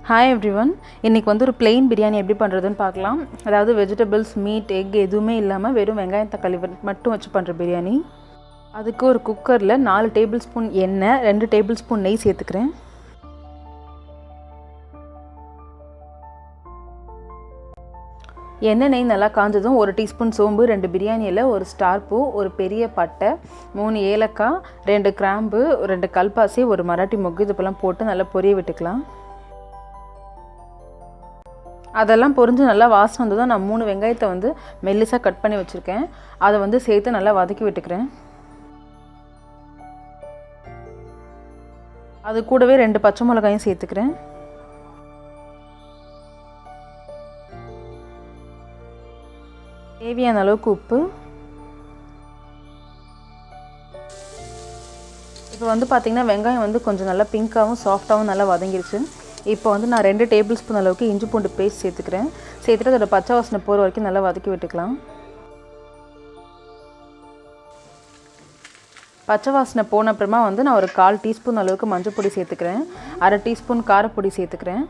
Hi everyone, இன்றைக்கி வந்து ஒரு பிளெயின் பிரியாணி எப்படி பண்ணுறதுன்னு பார்க்கலாம். அதாவது வெஜிடபிள்ஸ், மீட், எக் எதுவுமே இல்லாமல் வெறும் வெங்காயம் தக்காளி மட்டும் வச்சு பண்ணுற பிரியாணி. அதுக்கு ஒரு குக்கரில் 4 டேபிள் ஸ்பூன் எண்ணெய், 2 டேபிள் ஸ்பூன் நெய் சேர்த்துக்கிறேன். எண்ணெய் நெய் நல்லா காஞ்சதும் 1 டீஸ்பூன் சோம்பு, 2 பிரியாணி இலை, 1 ஸ்டார் பூ, ஒரு பெரிய பட்டை, 3 ஏலக்காய், 2 கிராம்பு, 2 கல்பாசி, 1 மராட்டிமொக்கு இதுப்பெல்லாம் போட்டு நல்லா பொரிய விட்டுக்கலாம். அதெல்லாம் பொரிஞ்சு நல்லா வாசனை வந்ததும் நான் 3 வெங்காயத்தை வந்து மெல்லிசாக கட் பண்ணி வச்சுருக்கேன். அதை வந்து சேர்த்து நல்லா வதக்கி விட்டுக்கிறேன். அது கூடவே 2 பச்சை மிளகாயும் சேர்த்துக்கிறேன். தேவையான அளவுக்கு உப்பு. இப்போ வந்து பார்த்திங்கன்னா வெங்காயம் வந்து கொஞ்சம் நல்லா பிங்க்காகவும் சாஃப்டாகவும் நல்லா வதங்கிருச்சு. இப்போ வந்து நான் 2 டேபிள் ஸ்பூன் அளவுக்கு இஞ்சி பூண்டு பேஸ்ட் சேர்த்துக்கிறேன். சேர்த்துட்டு அதோட பச்சை வாசனை போகிற வரைக்கும் நல்லா வதக்கி விட்டுக்கலாம். பச்சை வாசனை போன அப்புறமா வந்து நான் ஒரு 1/4 டீஸ்பூன் அளவுக்கு மஞ்சள் பொடி சேர்த்துக்கிறேன். 1/2 டீஸ்பூன் காரப்பொடி சேர்த்துக்கிறேன்.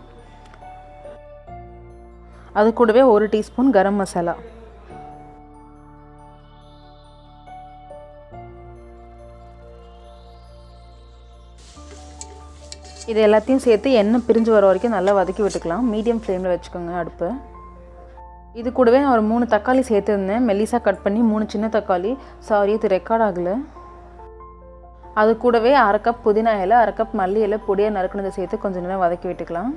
அது கூடவே 1 டீஸ்பூன் கரம் மசாலா. இது எல்லாத்தையும் சேர்த்து எண்ணெய் பிரிஞ்சு வர வரைக்கும் நல்லா வதக்கி விட்டுக்கலாம். மீடியம் ஃப்ளேமில் வச்சுக்கோங்க அடுப்பு. இது கூடவே நான் ஒரு 3 தக்காளி சேர்த்துருந்தேன். மெல்லிசாக கட் பண்ணி 3 சின்ன தக்காளி. சாரி, இது ரெக்கார்ட் ஆகலை. அது கூடவே 1/2 கப் புதினா இலை, 1/2 கப் மல்லி இலை பொடியாக நறுக்குனதை சேர்த்து கொஞ்சம் நேரம் வதக்கி விட்டுக்கலாம்.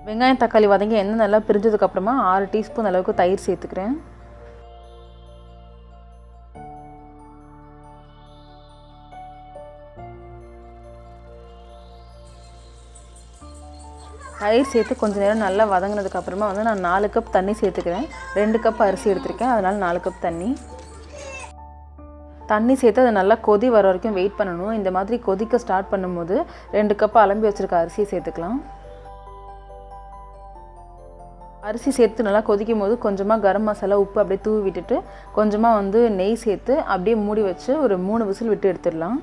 வெங்காயம் தக்காளி வதங்கி எண்ணெய் நல்லா பிரிஞ்சதுக்கப்புறமா 6 டீஸ்பூன் அளவுக்கு தயிர் சேர்த்துக்கிறேன். தயிர் சேர்த்து கொஞ்சம் நேரம் நல்லா வதங்கினதுக்கப்புறமா வந்து நான் 4 கப் தண்ணி சேர்த்துக்கிறேன். 2 கப் அரிசி எடுத்திருக்கேன், அதனால் 4 கப் தண்ணி சேர்த்து அதை நல்லா கொதி வர வரைக்கும் வெயிட் பண்ணணும். இந்த மாதிரி கொதிக்க ஸ்டார்ட் பண்ணும்போது 2 கப் அலம்பி வச்சுருக்க அரிசியை சேர்த்துக்கலாம். அரிசி சேர்த்து நல்லா கொதிக்கும் போது கொஞ்சமாக கரம் மசாலா, உப்பு அப்படியே தூவி விட்டுட்டு கொஞ்சமாக வந்து நெய் சேர்த்து அப்படியே மூடி வச்சு ஒரு 3 விசில் விட்டு எடுத்துடலாம்.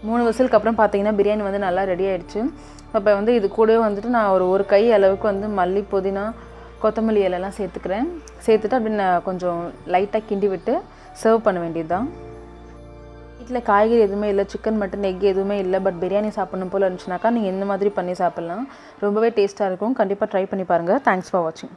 மூணு விசிலுக்கு அப்புறம் பார்த்தீங்கன்னா பிரியாணி வந்து நல்லா ரெடி ஆகிடுச்சு. அப்போ வந்து இது கூடவே வந்துட்டு நான் ஒரு கை அளவுக்கு வந்து மல்லி, புதினா, கொத்தமல்லி இலையெல்லாம் சேர்த்துக்கிறேன். சேர்த்துட்டு அப்படி நான் கொஞ்சம் லைட்டாக கிண்டி விட்டு சர்வ் பண்ண வேண்டியது தான். வீட்டில் காய்கறி எதுவுமே இல்லை, சிக்கன், மட்டன், எக் எதுவுமே இல்லை, பட் பிரியாணி சாப்பிடணும் போல் இருந்துச்சுனாக்கா நீங்கள் இந்த மாதிரி பண்ணி சாப்பிட்லாம். ரொம்பவே டேஸ்ட்டாக இருக்கும். கண்டிப்பாக ட்ரை பண்ணி பாருங்கள். தேங்க்ஸ் ஃபார் வாட்சிங்.